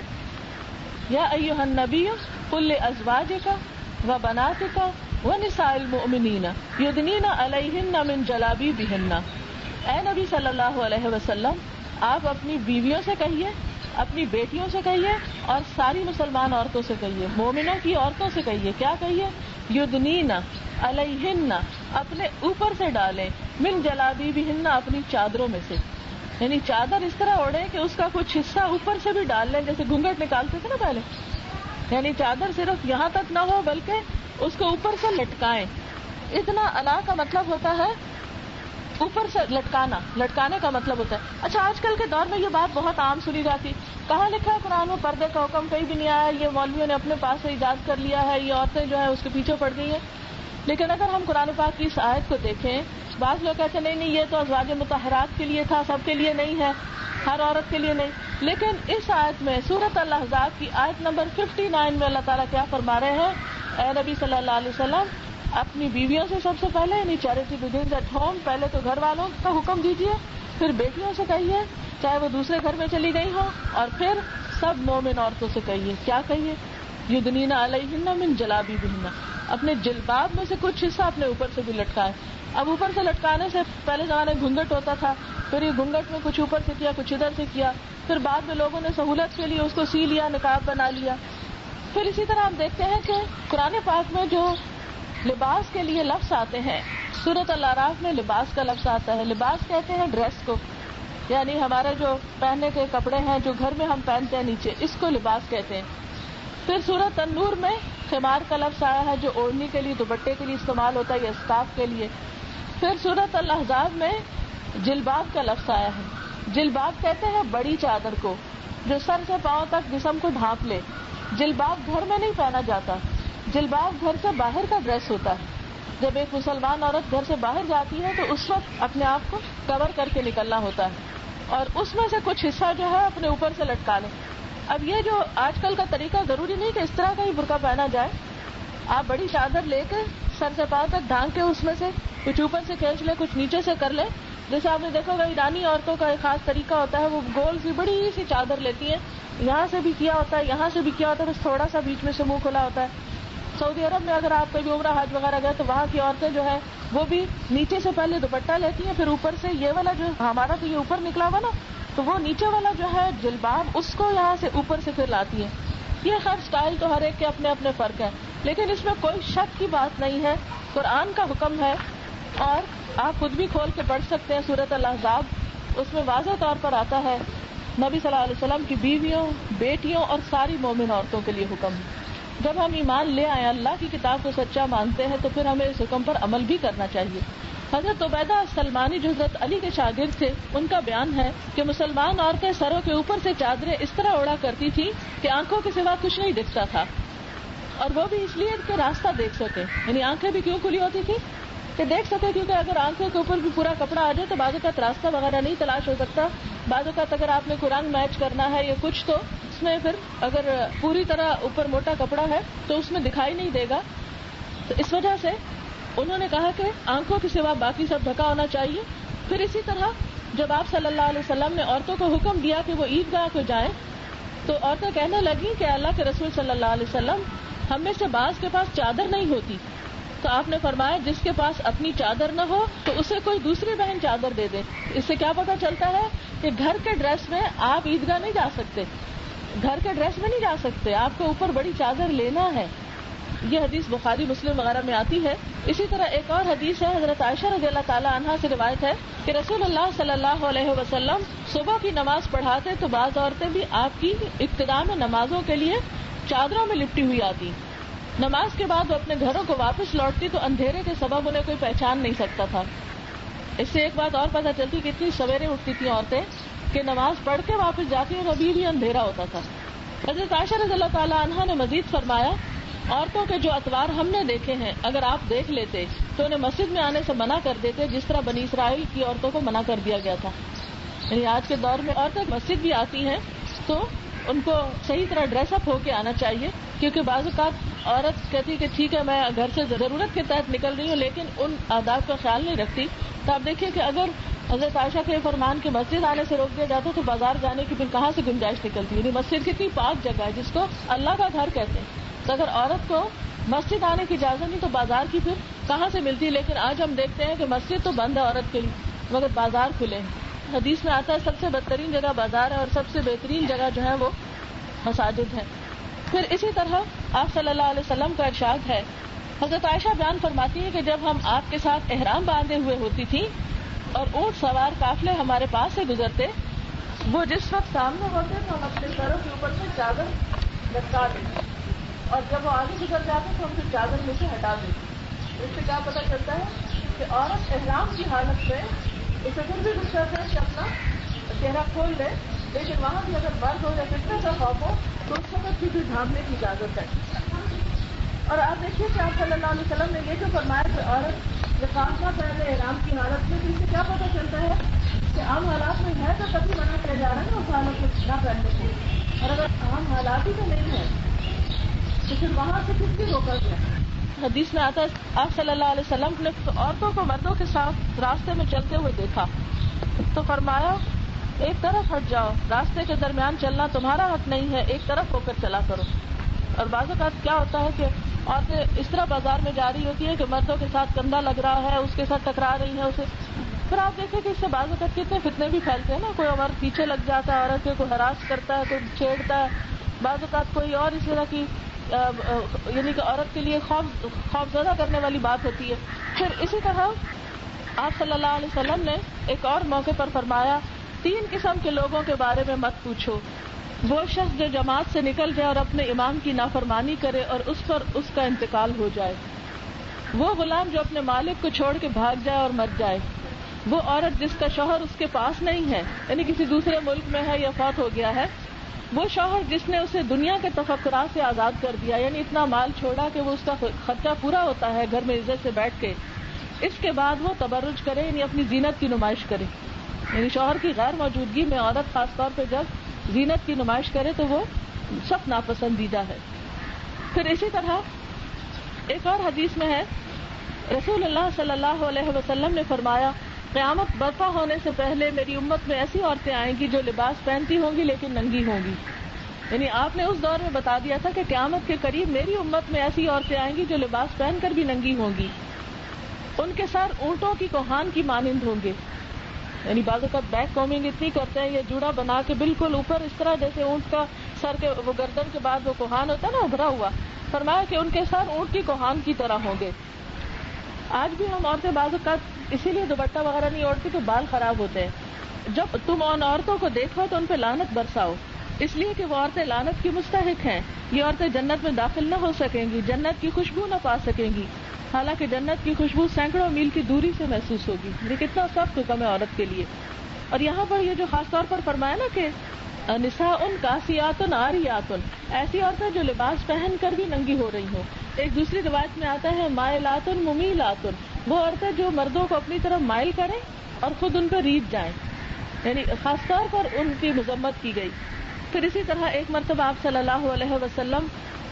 یا ایھا النبی قل لازواجک وبناتک ونساء المؤمنین یدنین علیہن من جلابیبہن. اے نبی صلی اللہ علیہ وسلم، آپ اپنی بیویوں سے کہیے، اپنی بیٹیوں سے کہیے اور ساری مسلمان عورتوں سے کہیے، مومنوں کی عورتوں سے کہیے. کیا کہیے؟ یدنین علیہن، اپنے اوپر سے ڈالیں، من جلابیبہن، اپنی چادروں میں سے. یعنی چادر اس طرح اوڑھیں کہ اس کا کچھ حصہ اوپر سے بھی ڈال لیں، جیسے گھونگھٹ نکالتے تھے نا پہلے. یعنی چادر صرف یہاں تک نہ ہو بلکہ اس کو اوپر سے لٹکائیں. اتنا علا کا مطلب ہوتا ہے اوپر سے لٹکانا، لٹکانے کا مطلب ہوتا ہے. اچھا آج کل کے دور میں یہ بات بہت عام سنی جاتی، کہاں لکھا ہے قرآن میں پردے کا حکم؟ کہیں بھی نہیں آیا. یہ مولویوں نے اپنے پاس سے ایجاد کر لیا ہے، یہ عورتیں جو ہے اس کے پیچھے پڑ گئی ہیں. لیکن اگر ہم قرآن پاک کی اس آیت کو دیکھیں، بعض لوگ کہتے ہیں نہیں یہ تو ازواج مطہرات کے لیے تھا، سب کے لیے نہیں ہے، ہر عورت کے لیے نہیں. لیکن اس آیت میں سورۃ الاحزاب کی آیت نمبر 59 میں اللہ تعالیٰ کیا فرما رہے ہیں؟ اے نبی صلی اللہ علیہ وسلم، اپنی بیویوں سے سب سے پہلے، یعنی چیریٹی بگنز ایٹ ہوم، پہلے تو گھر والوں کا حکم دیجیے، پھر بیٹیوں سے کہیے چاہے وہ دوسرے گھر میں چلی گئی ہوں، اور پھر سب مومن عورتوں سے کہیے. کیا کہیے؟ یدنین علیہن من جلابیبہن، اپنے جلباب میں سے کچھ حصہ اپنے اوپر سے بھی لٹکائے. اب اوپر سے لٹکانے سے پہلے زمانے گھونگھٹ ہوتا تھا، پھر یہ گھونگھٹ میں کچھ اوپر سے کیا، کچھ ادھر سے کیا، پھر بعد میں لوگوں نے سہولت کے لیے اس کو سی لیا، نقاب بنا لیا. پھر اسی طرح ہم دیکھتے ہیں کہ قرآن پاک میں جو لباس کے لیے لفظ آتے ہیں، سورۃ الاعراف میں لباس کا لفظ آتا ہے. لباس کہتے ہیں ڈریس کو، یعنی ہمارے جو پہننے کے کپڑے ہیں جو گھر میں ہم پہنتے ہیں نیچے، اس کو لباس کہتے ہیں. پھر سورۃ النور میں خمار کا لفظ آیا ہے جو اوڑھنے کے لیے، دوپٹے کے لیے استعمال ہوتا ہے یا اسکارف کے لیے. پھر سورۃ الاحزاب میں جلباب کا لفظ آیا ہے. جلباب کہتے ہیں بڑی چادر کو جو سر سے پاؤں تک جسم کو ڈھانپ لے. جلباب گھر میں نہیں پہنا جاتا، جلباب گھر سے باہر کا ڈریس ہوتا ہے. جب ایک مسلمان عورت گھر سے باہر جاتی ہے تو اس وقت اپنے آپ کو کور کر کے نکلنا ہوتا ہے، اور اس میں سے کچھ حصہ جو ہے اپنے اوپر سے لٹکا لیں. اب یہ جو آج کل کا طریقہ، ضروری نہیں کہ اس طرح کا ہی برقع پہنا جائے. آپ بڑی چادر لے کے سر سے پاؤں تک ڈھانک کے اس میں سے کچھ اوپر سے کھینچ لیں، کچھ نیچے سے کر لیں. جیسے آپ نے دیکھا ہوگا ایرانی عورتوں کا ایک خاص طریقہ ہوتا ہے، وہ گول سی بڑی سی چادر لیتی ہیں، یہاں سے بھی کیا ہوتا ہے، یہاں سے بھی کیا ہوتا ہے، بس تھوڑا سا بیچ میں سے منہ کھلا ہوتا ہے. سعودی عرب میں اگر آپ کبھی عمرہ حج وغیرہ گئے تو وہاں کی عورتیں جو ہے وہ بھی نیچے سے پہلے دوپٹہ لیتی ہیں، پھر اوپر سے یہ والا جو ہمارا تو یہ اوپر نکلا ہوا نا، تو وہ نیچے والا جو ہے جلباب اس کو یہاں سے اوپر سے پھر لاتی ہے. یہ خیر اسٹائل تو ہر ایک کے اپنے اپنے فرق ہیں، لیکن اس میں کوئی شک کی بات نہیں ہے، قرآن کا حکم ہے. اور آپ خود بھی کھول کے پڑھ سکتے ہیں سورۃ الاحزاب، اس میں واضح طور پر آتا ہے نبی صلی اللہ علیہ وسلم کی بیویوں، بیٹیوں اور ساری مومن عورتوں کے لیے حکم ہے. جب ہم ایمان لے آئے، اللہ کی کتاب کو سچا مانتے ہیں، تو پھر ہمیں اس حکم پر عمل بھی کرنا چاہیے. حضرت عبیدہ السلمانی جو حضرت علی کے شاگرد تھے، ان کا بیان ہے کہ مسلمان عورتیں سروں کے اوپر سے چادریں اس طرح اوڑا کرتی تھی کہ آنکھوں کے سوا کچھ نہیں دکھتا تھا، اور وہ بھی اس لیے کہ راستہ دیکھ سکے. یعنی آنکھیں بھی کیوں کھلی ہوتی تھی؟ کہ دیکھ سکے، کیونکہ اگر آنکھوں کے اوپر بھی پورا کپڑا آ جائے تو بعض اوقات راستہ وغیرہ نہیں تلاش ہو سکتا. بعض اوقات اگر آپ نے کوئی رنگ میچ کرنا ہے یا کچھ، تو اس میں پھر اگر پوری طرح اوپر موٹا کپڑا ہے تو اس میں دکھائی نہیں دے گا. تو اس وجہ سے انہوں نے کہا کہ آنکھوں کے سوا باقی سب ڈھکا ہونا چاہیے. پھر اسی طرح جب آپ صلی اللہ علیہ وسلم نے عورتوں کو حکم دیا کہ وہ عیدگاہ کو جائیں، تو عورتیں کہنے لگیں کہ اللہ کے رسول صلی اللہ علیہ وسلم، ہم میں سے بعض کے پاس چادر نہیں ہوتی. تو آپ نے فرمایا جس کے پاس اپنی چادر نہ ہو تو اسے کوئی دوسری بہن چادر دے دے. اس سے کیا پتہ چلتا ہے کہ گھر کے ڈریس میں آپ عیدگاہ نہیں جا سکتے، گھر کے ڈریس میں نہیں جا سکتے، آپ کو اوپر بڑی چادر لینا ہے. یہ حدیث بخاری مسلم وغیرہ میں آتی ہے. اسی طرح ایک اور حدیث ہے, حضرت عائشہ رضی اللہ تعالی عنہا سے روایت ہے کہ رسول اللہ صلی اللہ علیہ وسلم صبح کی نماز پڑھاتے تو بعض عورتیں بھی آپ کی ابتدا میں نمازوں کے لیے چادروں میں لپٹی ہوئی آتی. نماز کے بعد وہ اپنے گھروں کو واپس لوٹتی تو اندھیرے کے سبب انہیں کوئی پہچان نہیں سکتا تھا. اس سے ایک بات اور پتہ چلتی کہ اتنی سویرے اٹھتی تھیں عورتیں کہ نماز پڑھ کے واپس جاتی اور ابھی بھی اندھیرا ہوتا تھا. حضرت عائشہ رضی اللہ تعالی عنہا نے مزید فرمایا, عورتوں کے جو اتوار ہم نے دیکھے ہیں اگر آپ دیکھ لیتے تو انہیں مسجد میں آنے سے منع کر دیتے جس طرح بنی اسرائیل کی عورتوں کو منع کر دیا گیا تھا. یعنی آج کے دور میں عورتیں مسجد بھی آتی ہیں تو ان کو صحیح طرح ڈریس اپ ہو کے آنا چاہیے, کیونکہ بعض اوقات عورت کہتی کہ ٹھیک ہے میں گھر سے ضرورت کے تحت نکل رہی ہوں لیکن ان آداب کا خیال نہیں رکھتی. تو آپ دیکھیے کہ اگر حضرت عائشہ کے فرمان کے مسجد آنے سے روک دیا جاتا تو بازار جانے کی پھر کہاں سے گنجائش نکلتی. یعنی مسجد کتنی پاک جگہ ہے جس کو اللہ کا گھر کہتے ہیں, تو اگر عورت کو مسجد آنے کی اجازت نہیں تو بازار کی پھر کہاں سے ملتی. لیکن آج ہم دیکھتے ہیں کہ مسجد تو بند ہے عورت کے لیے مگر بازار کھلے ہیں. حدیث میں آتا ہے سب سے بدترین جگہ بازار ہے اور سب سے بہترین جگہ جو ہے وہ مساجد ہے. پھر اسی طرح آپ صلی اللہ علیہ وسلم کا ارشاد ہے, حضرت عائشہ بیان فرماتی ہے کہ جب ہم آپ کے ساتھ احرام باندھے ہوئے ہوتی تھی اور اونٹ سوار قافلے ہمارے پاس سے گزرتے, وہ جس وقت سامنے ہوتے تو ہم اپنے سروں کے اوپر سے چادر لٹکا دیتے اور جب وہ آگے گزر جاتے تو ہم پھر چادر میں سے ہٹا دیتے. اس سے کیا پتہ چلتا ہے کہ عورت احرام کی حالت میں اسے پھر بھی غصہ ہے کہ اپنا چہرہ کھول لے, لیکن وہاں بھی اگر مرد ہو یا کتنا سا خوف ہو تو اس وقت بھی ڈھانپنے کی اجازت ہے. اور آپ دیکھیے کہ آپ صلی اللہ علیہ وسلم نے یہ جو فرمایا کہ عورت لفاف نہ پہنے احرام کی حالت میں, تو اس سے کیا پتہ چلتا ہے کہ عام حالات میں ہے تو کبھی منع کیا جا رہا ہے نا اس حالت میں نہ پہننے کو, اور اگر عام حالات ہی تو نہیں ہے تو پھر وہاں سے کس کی روکا گیا. حدیث میں آتا ہے آپ صلی اللہ علیہ وسلم نے عورتوں کو مردوں کے ساتھ راستے میں چلتے ہوئے دیکھا تو فرمایا ایک طرف ہٹ جاؤ, راستے کے درمیان چلنا تمہارا حق نہیں ہے, ایک طرف ہو کر چلا کرو. اور بعض اوقات کیا ہوتا ہے کہ عورتیں اس طرح بازار میں جا رہی ہوتی ہیں کہ مردوں کے ساتھ کندھا لگ رہا ہے, اس کے ساتھ ٹکرا رہی ہیں اسے, پھر آپ دیکھیں کہ اس سے بعض اوقات کتنے فتنے بھی پھیلتے ہیں نا. کوئی عورت پیچھے لگ جاتا ہے عورت کے, کوئی ہراس کرتا ہے, کوئی چھیڑتا ہے, بعض اوقات کوئی اور اس طرح کی یعنی کہ عورت کے لیے خوف زدہ کرنے والی بات ہوتی ہے. پھر اسی طرح آپ صلی اللہ علیہ وسلم نے ایک اور موقع پر فرمایا 3 قسم کے لوگوں کے بارے میں مت پوچھو, وہ شخص جو جماعت سے نکل جائے اور اپنے امام کی نافرمانی کرے اور اس پر اس کا انتقال ہو جائے, وہ غلام جو اپنے مالک کو چھوڑ کے بھاگ جائے اور مر جائے, وہ عورت جس کا شوہر اس کے پاس نہیں ہے یعنی کسی دوسرے ملک میں ہے یا فوت ہو گیا ہے, وہ شوہر جس نے اسے دنیا کے تفکرات سے آزاد کر دیا یعنی اتنا مال چھوڑا کہ وہ اس کا خرچہ پورا ہوتا ہے گھر میں عزت سے بیٹھ کے, اس کے بعد وہ تبرج کرے یعنی اپنی زینت کی نمائش کرے. یعنی شوہر کی غیر موجودگی میں عورت خاص طور پہ جب زینت کی نمائش کرے تو وہ سخت ناپسندیدہ ہے. پھر اسی طرح ایک اور حدیث میں ہے رسول اللہ صلی اللہ علیہ وسلم نے فرمایا قیامت برپا ہونے سے پہلے میری امت میں ایسی عورتیں آئیں گی جو لباس پہنتی ہوں گی لیکن ننگی ہوں گی. یعنی آپ نے اس دور میں بتا دیا تھا کہ قیامت کے قریب میری امت میں ایسی عورتیں آئیں گی جو لباس پہن کر بھی ننگی ہوں گی, ان کے سر اونٹوں کی کوہان کی مانند ہوں گے. یعنی بعض اوقات بیک کومنگ اتنی کرتے ہیں یہ جوڑا بنا کے بالکل اوپر اس طرح جیسے اونٹ کا سر کے وہ گردن کے بعد وہ کوہان ہوتا ہے نا ابھرا ہوا, فرمایا کہ ان کے سر اونٹ کی کوہان کی طرح ہوں گے. آج بھی ہم عورتیں بعض اوقات اسی لیے دوپٹہ وغیرہ نہیں اوڑھتی تو بال خراب ہوتے ہیں. جب تم ان عورتوں کو دیکھو تو ان پہ لعنت برساؤ, اس لیے کہ وہ عورتیں لعنت کی مستحق ہیں. یہ عورتیں جنت میں داخل نہ ہو سکیں گی, جنت کی خوشبو نہ پا سکیں گی, حالانکہ جنت کی خوشبو سینکڑوں میل کی دوری سے محسوس ہوگی. یہ کتنا سخت حکم ہے عورت کے لیے. اور یہاں پر یہ جو خاص طور پر فرمایا نا کہ نساء کاسیات عاریات, ایسی عورتیں جو لباس پہن کر بھی ننگی ہو رہی ہوں. ایک دوسری روایت میں آتا ہے مائلات ممیلات, وہ عورتیں جو مردوں کو اپنی طرف مائل کریں اور خود ان پہ ریجھ جائیں, یعنی خاص طور پر ان کی مذمت کی گئی. پھر اسی طرح ایک مرتبہ آپ صلی اللہ علیہ وسلم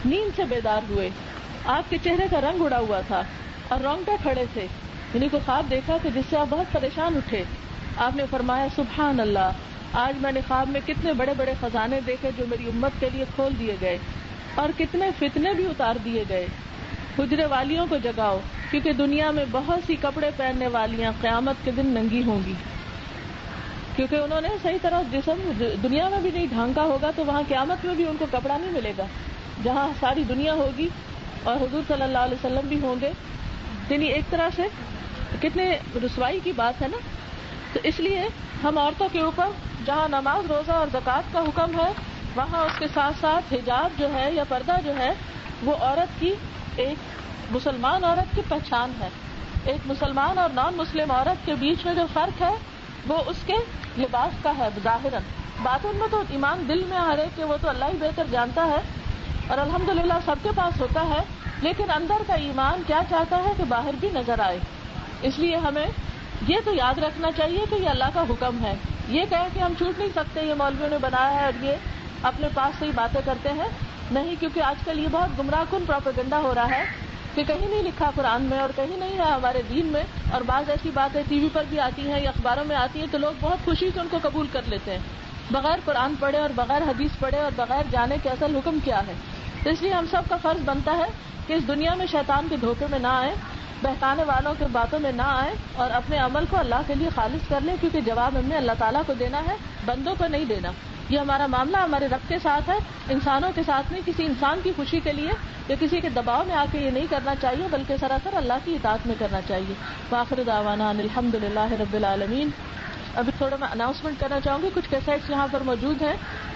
نیند سے بیدار ہوئے, آپ کے چہرے کا رنگ اڑا ہوا تھا اور رونگٹے کھڑے تھے, یعنی کوئی خواب دیکھا کہ جس سے آپ بہت پریشان اٹھے. آپ نے فرمایا سبحان اللہ, آج میں نے خواب میں کتنے بڑے بڑے خزانے دیکھے جو میری امت کے لیے کھول دیے گئے اور کتنے فتنے بھی اتار دیے گئے. حجرے والیوں کو جگاؤ کیونکہ دنیا میں بہت سی کپڑے پہننے والیاں قیامت کے دن ننگی ہوں گی, کیونکہ انہوں نے صحیح طرح جسم دنیا میں بھی نہیں ڈھانکا ہوگا تو وہاں قیامت میں بھی ان کو کپڑا نہیں ملے گا. جہاں ساری دنیا ہوگی اور حضور صلی اللہ علیہ وسلم بھی ہوں گے. یعنی ایک طرح سے کتنے رسوائی کی بات ہے نا. تو اس لیے ہم عورتوں کے اوپر جہاں نماز روزہ اور زکوٰۃ کا حکم ہے وہاں اس کے ساتھ ساتھ حجاب جو ہے یا پردہ جو ہے وہ عورت کی ایک مسلمان عورت کی پہچان ہے. ایک مسلمان اور نان مسلم عورت کے بیچ میں جو فرق ہے وہ اس کے لباس کا ہے ظاہراً. باطن میں تو ایمان دل میں آ رہے کہ وہ تو اللہ ہی بہتر جانتا ہے اور الحمدللہ سب کے پاس ہوتا ہے, لیکن اندر کا ایمان کیا چاہتا ہے کہ باہر بھی نظر آئے. اس لیے ہمیں یہ تو یاد رکھنا چاہیے کہ یہ اللہ کا حکم ہے. یہ کہے کہ ہم چھوٹ نہیں سکتے, یہ مولویوں نے بنایا ہے اور یہ اپنے پاس سے ہی باتیں کرتے ہیں, نہیں, کیونکہ آج کل یہ بہت گمراہ کن پروپیگنڈا ہو رہا ہے کہ کہیں نہیں لکھا قرآن میں اور کہیں نہیں ہے ہمارے دین میں, اور بعض ایسی باتیں ٹی وی پر بھی آتی ہیں یا اخباروں میں آتی ہیں تو لوگ بہت خوشی سے ان کو قبول کر لیتے ہیں بغیر قرآن پڑھے اور بغیر حدیث پڑھے اور بغیر جانے کہ اصل حکم کیا ہے. تو اس لیے ہم سب کا فرض بنتا ہے کہ اس دنیا میں شیطان کے دھوکے میں نہ آئیں, بہکانے والوں کے باتوں میں نہ آئیں اور اپنے عمل کو اللہ کے لیے خالص کر لیں, کیونکہ جواب ہم نے اللہ تعالیٰ کو دینا ہے, بندوں کو نہیں دینا. یہ ہمارا معاملہ ہمارے رب کے ساتھ ہے, انسانوں کے ساتھ نہیں. کسی انسان کی خوشی کے لیے یا کسی کے دباؤ میں آ کے یہ نہیں کرنا چاہیے, بلکہ سراسر اللہ کی اطاعت میں کرنا چاہیے. وآخر دعوانا ان الحمدللہ رب العالمین. ابھی تھوڑا میں اناؤنسمنٹ کرنا چاہوں گی. کچھ کیسٹس یہاں پر موجود ہیں.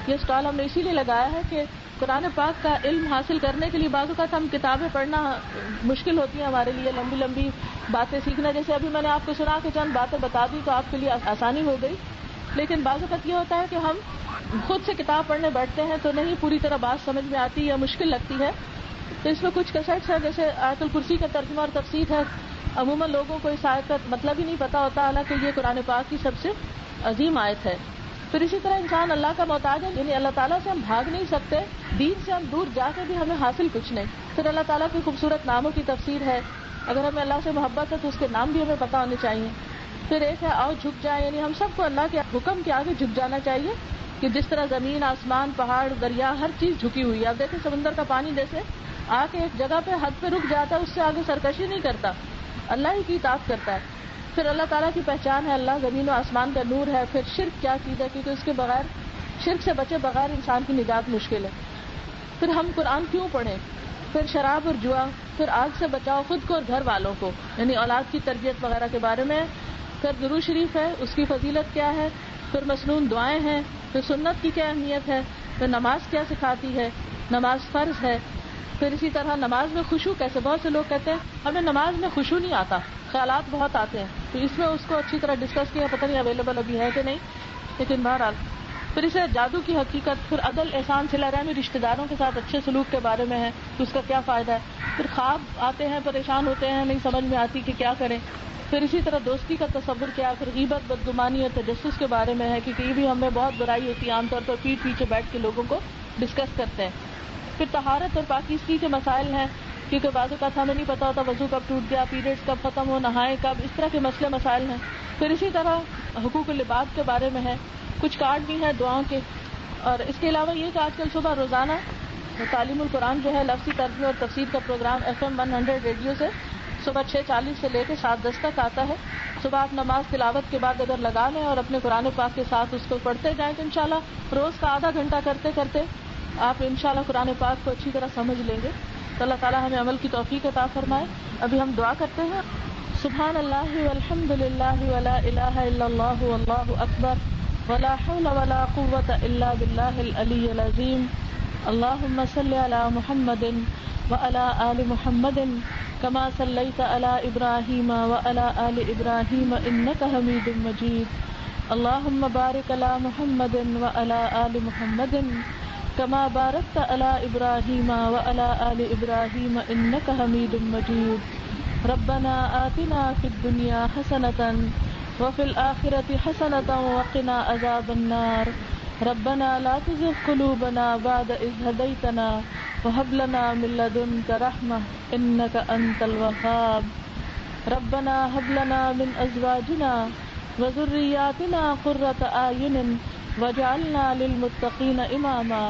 یہ اسٹال ہم نے اسی لیے لگایا ہے کہ قرآن پاک کا علم حاصل کرنے کے لیے بعض اوقات ہم کتابیں پڑھنا مشکل ہوتی ہیں ہمارے لیے, لمبی لمبی باتیں سیکھنا. جیسے ابھی میں نے آپ کو سنا کہ چند باتیں بتا دی تو آپ کے لیے آسانی ہو گئی, لیکن بعض اوقات یہ ہوتا ہے کہ ہم خود سے کتاب پڑھنے بیٹھتے ہیں تو نہیں پوری طرح بات سمجھ میں آتی یا مشکل لگتی ہے. تو اس میں کچھ کیسٹس ہیں, جیسے آیت الکرسی کا ترجمہ اور تفسیر ہے. عموماً لوگوں کو اس آیت کا مطلب ہی نہیں پتا ہوتا, حالانکہ یہ قرآن پاک کی سب سے عظیم آیت ہے. پھر اسی طرح انسان اللہ کا محتاج ہے, یعنی اللہ تعالیٰ سے ہم بھاگ نہیں سکتے, دین سے ہم دور جا کے بھی ہمیں حاصل کچھ نہیں. پھر اللہ تعالیٰ کی خوبصورت ناموں کی تفسیر ہے, اگر ہمیں اللہ سے محبت ہے تو اس کے نام بھی ہمیں پتہ ہونے چاہیے. پھر ایک ہے آؤ جھک جائیں, یعنی ہم سب کو اللہ کے حکم کے آگے جھک جانا چاہیے, کہ جس طرح زمین, آسمان, پہاڑ, دریا, ہر چیز جھکی ہوئی ہے. آپ دیکھیں سمندر کا پانی جیسے آ کے ایک جگہ پہ حد پہ رک جاتا ہے, اس سے آگے سرکشی نہیں کرتا, اللہ ہی کی اطاعت کرتا ہے. پھر اللہ تعالیٰ کی پہچان ہے, اللہ زمین و آسمان کا نور ہے. پھر شرک کیا چیز ہے, کیونکہ اس کے بغیر, شرک سے بچے بغیر انسان کی نجات مشکل ہے. پھر ہم قرآن کیوں پڑھیں. پھر شراب اور جوا. پھر آگ سے بچاؤ خود کو اور گھر والوں کو, یعنی اولاد کی تربیت وغیرہ کے بارے میں. پھر درود شریف ہے, اس کی فضیلت کیا ہے. پھر مسنون دعائیں ہیں. پھر سنت کی کیا اہمیت ہے. پھر نماز کیا سکھاتی ہے, نماز فرض ہے. پھر اسی طرح نماز میں خشوع کیسے. بہت سے لوگ کہتے ہیں ہمیں نماز میں خشوع نہیں آتا, خیالات بہت آتے ہیں. تو اس میں اس کو اچھی طرح ڈسکس کیا, پتہ نہیں اویلیبل ابھی ہے کہ نہیں, لیکن بہرحال. پھر اسے جادو کی حقیقت. پھر عدل, احسان, صلہ رحمی, رشتہ داروں کے ساتھ اچھے سلوک کے بارے میں ہے کہ اس کا کیا فائدہ ہے. پھر خواب آتے ہیں, پریشان ہوتے ہیں, نہیں سمجھ میں آتی کہ کیا کریں. پھر اسی طرح دوستی کا تصور کیا. پھر غیبت, بدگمانی اور تجسس کے بارے میں ہے, کیونکہ یہ بھی ہمیں بہت برائی ہوتی ہے, عام طور پر پیٹھ پیچھے بیٹھ کے لوگوں کو ڈسکس کرتے ہیں. پھر طہارت اور پاکیزگی کے مسائل ہیں, کیونکہ بعض اوقات ہمیں نہیں پتا ہوتا وضو کب ٹوٹ گیا, پیریڈز کب ختم ہو, نہائے کب, اس طرح کے مسئلے مسائل ہیں. پھر اسی طرح حقوق العباد کے بارے میں ہے. کچھ کارڈ بھی ہیں دعاؤں کے. اور اس کے علاوہ یہ کہ آج کل صبح روزانہ تعلیم القرآن جو ہے لفظی ترجمہ اور تفسیر کا پروگرام FM 100 ریڈیو سے صبح 6:40 سے لے کے 7:10 تک آتا ہے. صبح آپ نماز تلاوت کے بعد اگر لگا لیں اور اپنے قرآن پاک کے ساتھ اس کو پڑھتے جائیں تو انشاءاللہ روز کا آدھا گھنٹہ کرتے کرتے آپ انشاءاللہ قرآن پاک کو اچھی طرح سمجھ لیں گے. تو اللہ تعالیٰ ہمیں عمل کی توفیق عطا فرمائے. ابھی ہم دعا کرتے ہیں. سبحان اللہ والحمد للہ ولا الہ الا اللہ واللہ اکبر ولا حول ولا قوة الا باللہ العلی العظیم. اللہم صلی علی محمد وعلی آل محمد کما صلیت علی ابراہیم وعلی آل ابراہیم انک حمید مجید. اللہم بارک علی محمد وعلی آل محمد کما بارکت علی ابراہیم وعلی آل ابراہیم انک حمید مجید. ربنا آتنا فی الدنیا حسنۃ وفی الآخرۃ حسنۃ وقنا عذاب النار. ربنا لا تزغ قلوبنا بعد إذ هديتنا وهب لنا من لدنك رحمة إنك أنت الوهاب. ربنا هب لنا من أزواجنا وذرياتنا قرة أعين واجعلنا للمتقين إماما.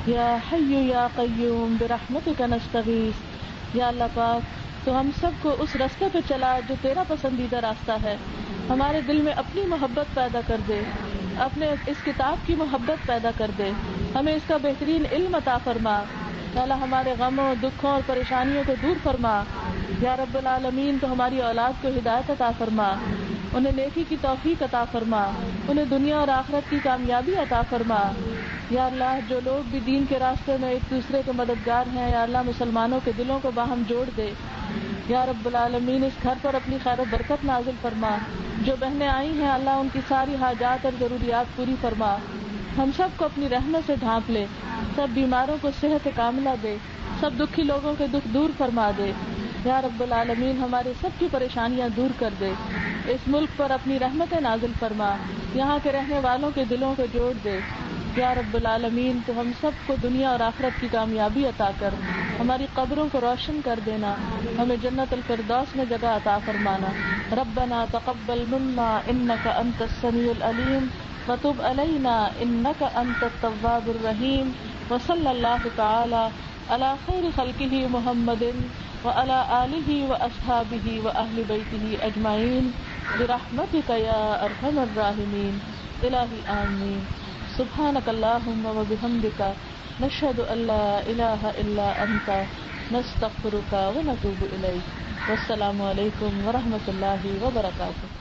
یا حی یا قیوم برحمتک نستغیث. یا اللہ پاک تو ہم سب کو اس راستے پہ چلا جو تیرا پسندیدہ راستہ ہے. ہمارے دل میں اپنی محبت پیدا کر دے, اپنے اس کتاب کی محبت پیدا کر دے, ہمیں اس کا بہترین علم عطا فرما. یا اللہ ہمارے غموں دکھوں اور پریشانیوں کو دور فرما. یا رب العالمین تو ہماری اولاد کو ہدایت عطا فرما, انہیں نیکی کی توفیق عطا فرما, انہیں دنیا اور آخرت کی کامیابی عطا فرما. یا اللہ جو لوگ بھی دین کے راستے میں ایک دوسرے کے مددگار ہیں, یا اللہ مسلمانوں کے دلوں کو باہم جوڑ دے. یا رب العالمین اس گھر پر اپنی خیر و برکت نازل فرما. جو بہنیں آئی ہیں اللہ ان کی ساری حاجات اور ضروریات پوری فرما. ہم سب کو اپنی رحمت سے ڈھانپ لے, سب بیماروں کو صحت کاملہ دے, سب دکھی لوگوں کے دکھ دور فرما دے. یا رب العالمین ہمارے سب کی پریشانیاں دور کر دے. اس ملک پر اپنی رحمتیں نازل فرما, یہاں کے رہنے والوں کے دلوں کو جوڑ دے. یا رب العالمین تو ہم سب کو دنیا اور آخرت کی کامیابی عطا کر, ہماری قبروں کو روشن کر دینا, ہمیں جنت الفردوس میں جگہ عطا فرمانا. ربنا تقبل منا انک انت السمیع العلیم وتب علینا انک انت التواب الرحیم. وصلی اللہ تعالی علی خیر خلقہ محمد وعلی آلہ واصحابہ واہل بیتہ اجمعین برحمتک یا ارحم الراحمین. الہی آمین. سبحانک اللہم وبحمدک نشہد ان لا الہ الا انت نستغفرک ونتوب الیک. والسلام علیکم ورحمۃ اللہ وبرکاتہ.